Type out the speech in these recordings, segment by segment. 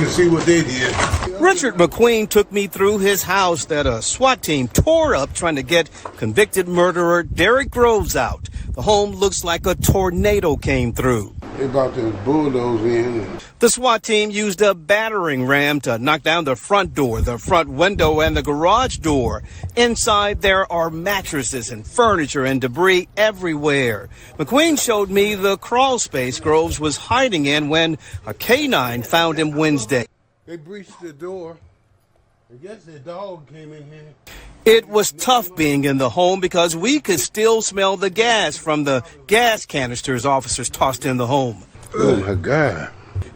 can see what they did. Richard McQueen took me through his house that a SWAT team tore up trying to get convicted murderer Derek Groves out. The home looks like a tornado came through. They about to bulldoze in. The SWAT team used a battering ram to knock down the front door, the front window, and the garage door. Inside, there are mattresses and furniture and debris everywhere. McQueen showed me the crawl space Groves was hiding in when a canine found him Wednesday. They breached the door. I guess the dog came in here. It was tough being in the home because we could still smell the gas from the gas canisters officers tossed in the home. Oh, my God.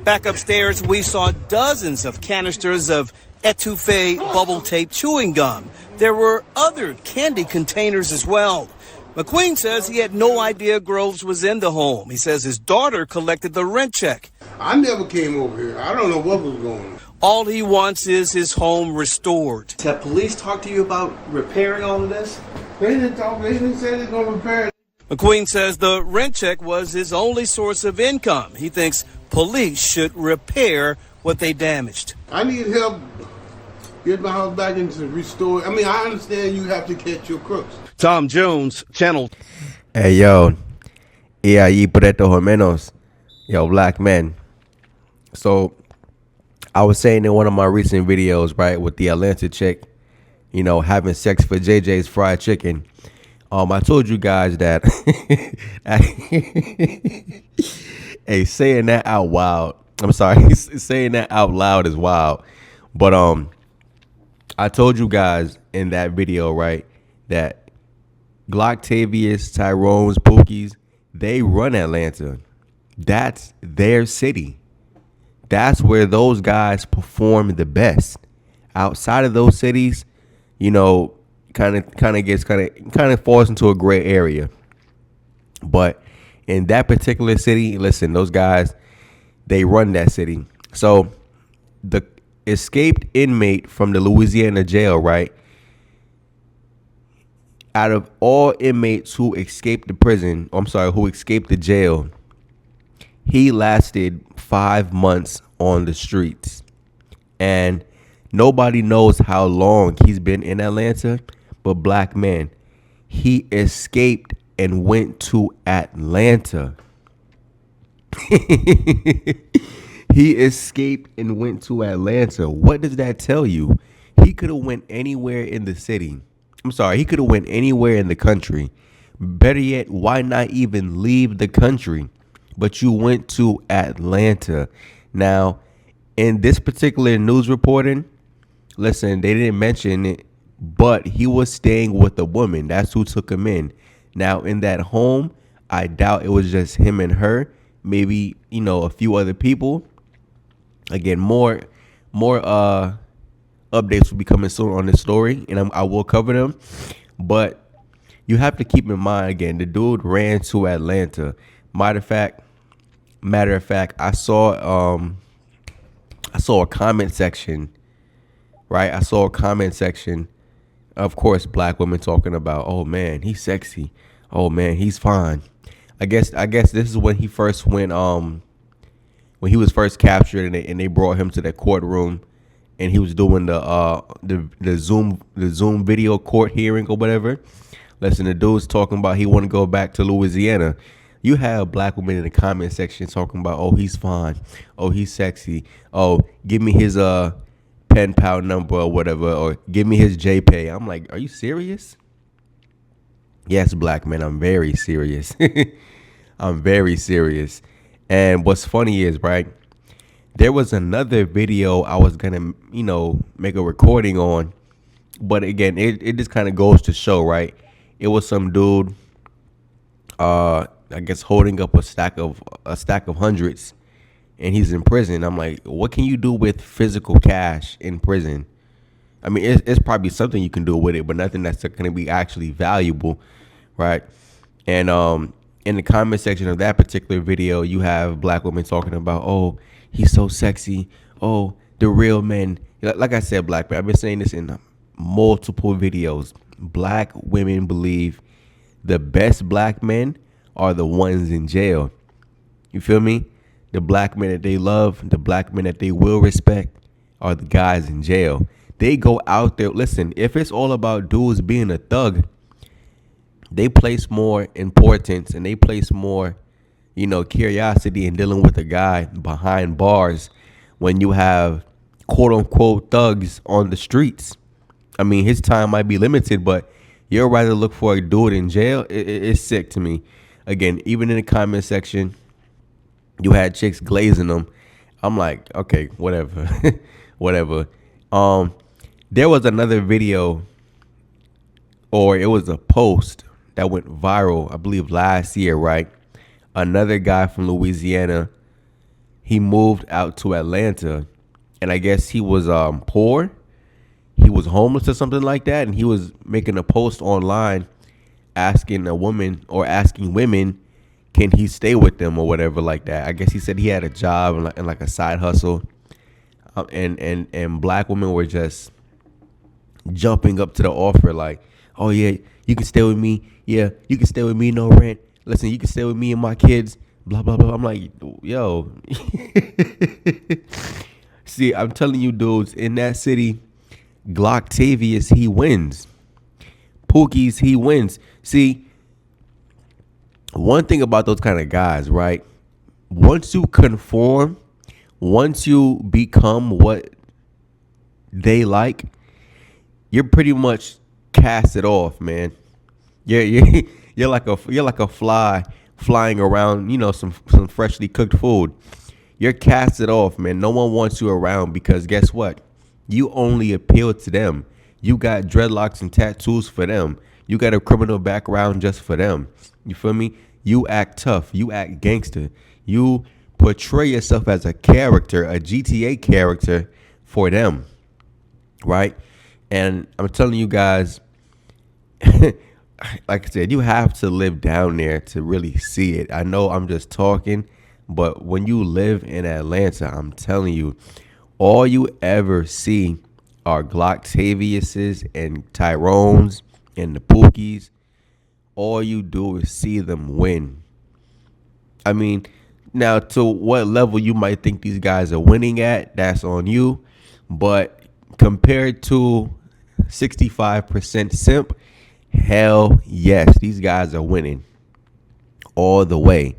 Back upstairs, we saw dozens of canisters of etouffee bubble tape chewing gum. There were other candy containers as well. McQueen says he had no idea Groves was in the home. He says his daughter collected the rent check. I never came over here. I don't know what was going on. All he wants is his home restored. Have police talked to you about repairing all of this? They didn't talk. They didn't say they're going to repair it. McQueen says the rent check was his only source of income. He thinks police should repair what they damaged. I need help get my house back into restored. I mean, I understand you have to catch your crooks. Tom Jones, Channel. Hey, yo. Y ahí por estos o menos. Yo, black men. So, I was saying in one of my recent videos, right, with the Atlanta chick, you know, having sex for JJ's fried chicken. I told you guys that, hey, saying that out loud, I'm sorry, saying that out loud is wild. But I told you guys in that video, right, that Glocktavius, Tyrone's, Pookie's, they run Atlanta. That's their city. That's where those guys perform the best. Outside of those cities, you know, kind of falls into a gray area. But in that particular city, listen, those guys, they run that city. So the escaped inmate from the Louisiana jail, right? Out of all inmates who escaped the prison, who escaped the jail, he lasted 5 months on the streets. And nobody knows how long he's been in Atlanta, but black man, he escaped and went to Atlanta. He escaped and went to Atlanta. What does that tell you? He could have went anywhere in the city. He could have went anywhere in the country. Better yet, why not even leave the country? But you went to Atlanta. Now, in this particular news reporting, listen, they didn't mention it, but he was staying with a woman. That's who took him in. Now, in that home, I doubt it was just him and her. Maybe, you know, a few other people. Again, more updates will be coming soon on this story, and I will cover them. But you have to keep in mind, again, the dude ran to Atlanta. Matter of fact, I saw a comment section, right? I saw a comment section, of course, black women talking about, oh man, he's sexy. Oh man, he's fine. I guess this is when he first went, when he was first captured and they brought him to the courtroom, and he was doing the Zoom video court hearing or whatever. Listen, the dude's talking about he want to go back to Louisiana. You have black women in the comment section talking about, oh, he's fine. Oh, he's sexy. Oh, give me his pen pal number or whatever, or give me his JPay. I'm like, are you serious? Yes, black men, I'm very serious. I'm very serious. And what's funny is, right, there was another video I was going to, you know, make a recording on. But again, it just kind of goes to show, right? It was some dude, I guess, holding up a stack of hundreds, and he's in prison. I'm like, what can you do with physical cash in prison? I mean, it's probably something you can do with it, but nothing that's going to be actually valuable, right? And in the comment section of that particular video, you have black women talking about, oh, he's so sexy. Oh, the real men. Like I said, black men, I've been saying this in multiple videos. Black women believe the best black men are the ones in jail. You feel me? The black men that they love, the black men that they will respect, are the guys in jail. They go out there. Listen, if it's all about dudes being a thug, they place more importance and they place more, curiosity in dealing with a guy behind bars when you have quote unquote thugs on the streets. I mean, his time might be limited, but you'd rather look for a dude in jail. It's sick to me. Again, even in the comment section, you had chicks glazing them. I'm like, okay, whatever, whatever. There was another video, or it was a post that went viral, I believe last year, right? Another guy from Louisiana, he moved out to Atlanta, and I guess he was poor. He was homeless or something like that, and he was making a post online asking a woman or asking women, can he stay with them or whatever like that. I guess he said he had a job and like a side hustle, and black women were just jumping up to the offer like, oh yeah, you can stay with me. Yeah, you can stay with me, no rent. Listen, you can stay with me and my kids. Blah blah blah. I'm like, yo. See, I'm telling you, dudes, in that city, Glocktavius, he wins. Pookie's, he wins. See, one thing about those kind of guys, right? Once you conform, once you become what they like, you're pretty much casted off, man. You're like a fly flying around, some freshly cooked food. You're casted off, man. No one wants you around because guess what? You only appeal to them. You got dreadlocks and tattoos for them. You got a criminal background just for them. You feel me? You act tough. You act gangster. You portray yourself as a character, a GTA character for them, right? And I'm telling you guys, like I said, you have to live down there to really see it. I know I'm just talking, but when you live in Atlanta, I'm telling you, all you ever see are Glocktaviuses and Tyrones and the Pookies. All you do is see them win. I mean, now to what level you might think these guys are winning at, that's on you. But compared to 65% simp, hell yes, these guys are winning all the way.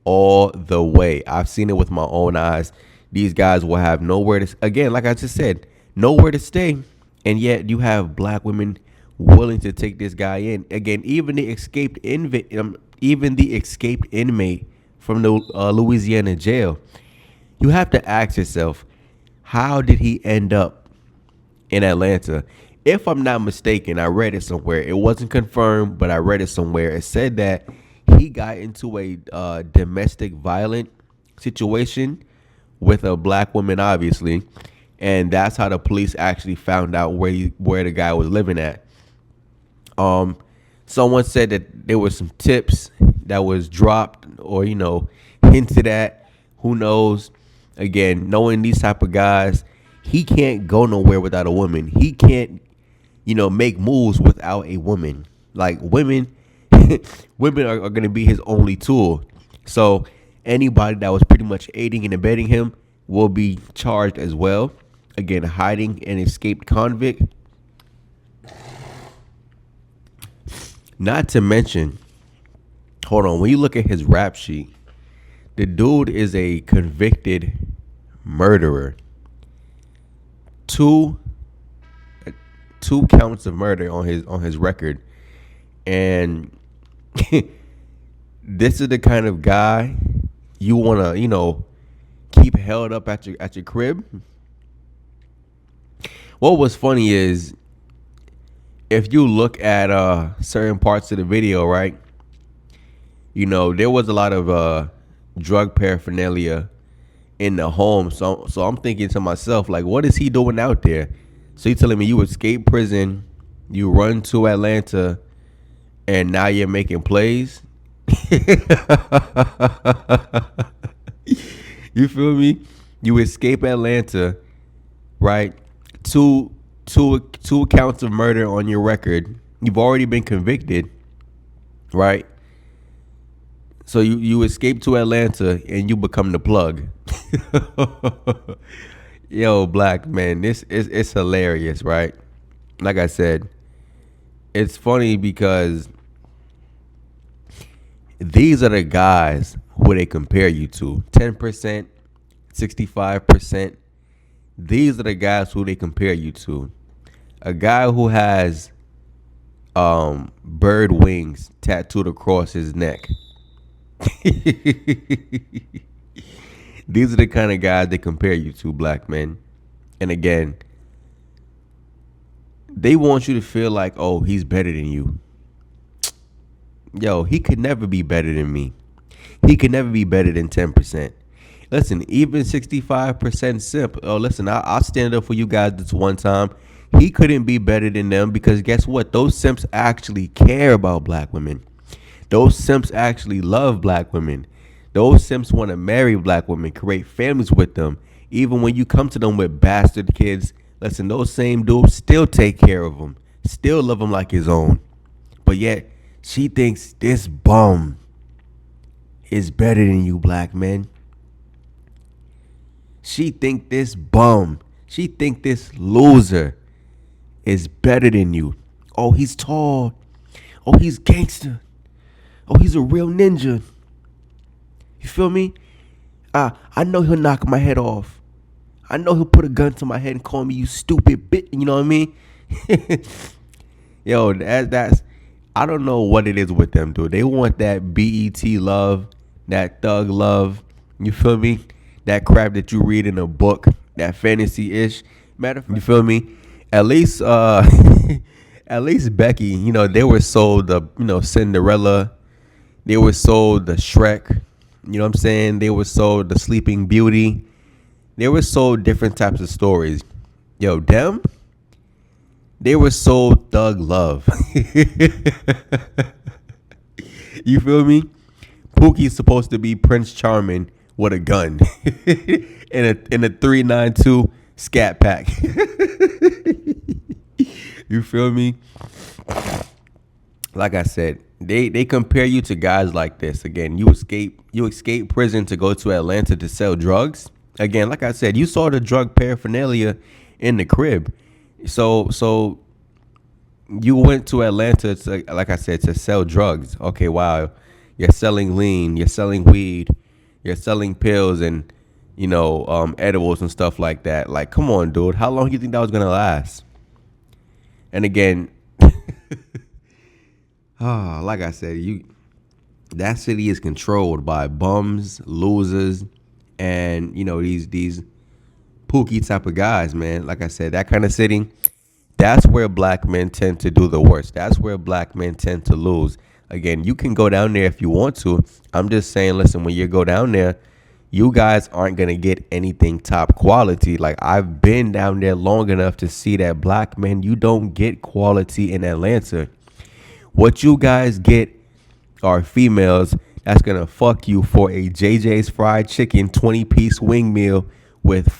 All the way. I've seen it with my own eyes. These guys will have nowhere to, again, like I just said, nowhere to stay. And yet you have black women willing to take this guy in. Again, even the escaped inmate from the Louisiana jail. You have to ask yourself, how did he end up in Atlanta? If I'm not mistaken, I read it somewhere. It wasn't confirmed, but I read it somewhere. It said that he got into a domestic violent situation with a black woman, obviously, and that's how the police actually found out where the guy was living at. Someone said that there were some tips that was dropped or hinted at. Who knows? Again, knowing these type of guys, he can't go nowhere without a woman. He can't make moves without a woman. Like women are going to be his only tool. So anybody that was pretty much aiding and abetting him will be charged as well. Again, hiding an escaped convict. Not to mention, hold on, when you look at his rap sheet, the dude is a convicted murderer. Two counts of murder on his record. And this is the kind of guy you want to, keep held up at your crib. What was funny is, if you look at certain parts of the video, right? There was a lot of drug paraphernalia in the home. So I'm thinking to myself, like, what is he doing out there? So you telling me you escape prison, you run to Atlanta, and now you're making plays? You feel me? You escape Atlanta, right? Two counts of murder on your record. You've already been convicted, right? So you escape to Atlanta and you become the plug. Yo, black man, this is it's hilarious, right? Like I said, it's funny because these are the guys who they compare you to. 10%, 65%. These are the guys who they compare you to. A guy who has bird wings tattooed across his neck. These are the kind of guys they compare you to, black men. And again, they want you to feel like, oh, he's better than you. Yo, he could never be better than me. He could never be better than 10%. Listen, even 65% simp. Oh, listen, I'll stand up for you guys this one time. He couldn't be better than them because guess what? Those simps actually care about black women. Those simps actually love black women. Those simps want to marry black women, create families with them. Even when you come to them with bastard kids, listen, those same dudes still take care of them, still love him like his own. But yet, she thinks this bum is better than you, black men. She think this bum, she think this loser is better than you. Oh, he's tall. Oh, he's gangster. Oh, he's a real ninja. You feel me? I know he'll knock my head off. I know he'll put a gun to my head and call me you stupid bitch. You know what I mean? Yo, that's I don't know what it is with them, dude. They want that BET love, that thug love. You feel me? That crap that you read in a book, that fantasy-ish. Matter of fact, you feel me? At least at least Becky, you know, they were sold the, you know, Cinderella. They were sold the Shrek. You know what I'm saying? They were sold the Sleeping Beauty. They were sold different types of stories. Yo, them, they were sold thug love. You feel me? Pookie's supposed to be Prince Charming with a gun in a 392 scat pack. You feel me? Like I said, they compare you to guys like this. Again, you escape prison to go to Atlanta to sell drugs. Again, like I said, you saw the drug paraphernalia in the crib. So you went to Atlanta to, like I said, to sell drugs. Okay, wow. You're selling lean, you're selling weed, you're selling pills and, you know, edibles and stuff like that. Like, come on, dude. How long do you think that was gonna last? And again, like I said, that city is controlled by bums, losers, and you know these Pookie type of guys, man. Like I said, that kind of city, that's where black men tend to do the worst. That's where black men tend to lose. Again, you can go down there if you want to. I'm just saying, listen, when you go down there, you guys aren't going to get anything top quality. Like, I've been down there long enough to see that black men, you don't get quality in Atlanta. What you guys get are females that's going to fuck you for a JJ's fried chicken 20-piece wing meal with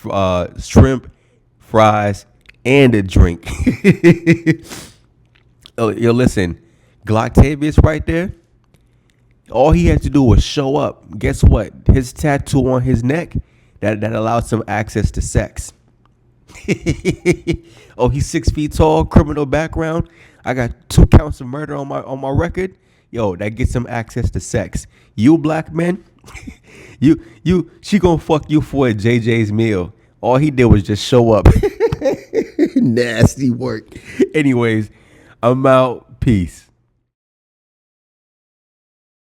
shrimp, fries, and a drink. Oh, yo, listen, Glocktavius right there, all he had to do was show up. Guess what? His tattoo on his neck, that allows him access to sex. Oh, he's 6 feet tall, criminal background. I got 2 counts of murder on my record. Yo, that gets him access to sex. You black men, she gonna fuck you for a JJ's meal. All he did was just show up. Nasty work. Anyways, I'm out. Peace.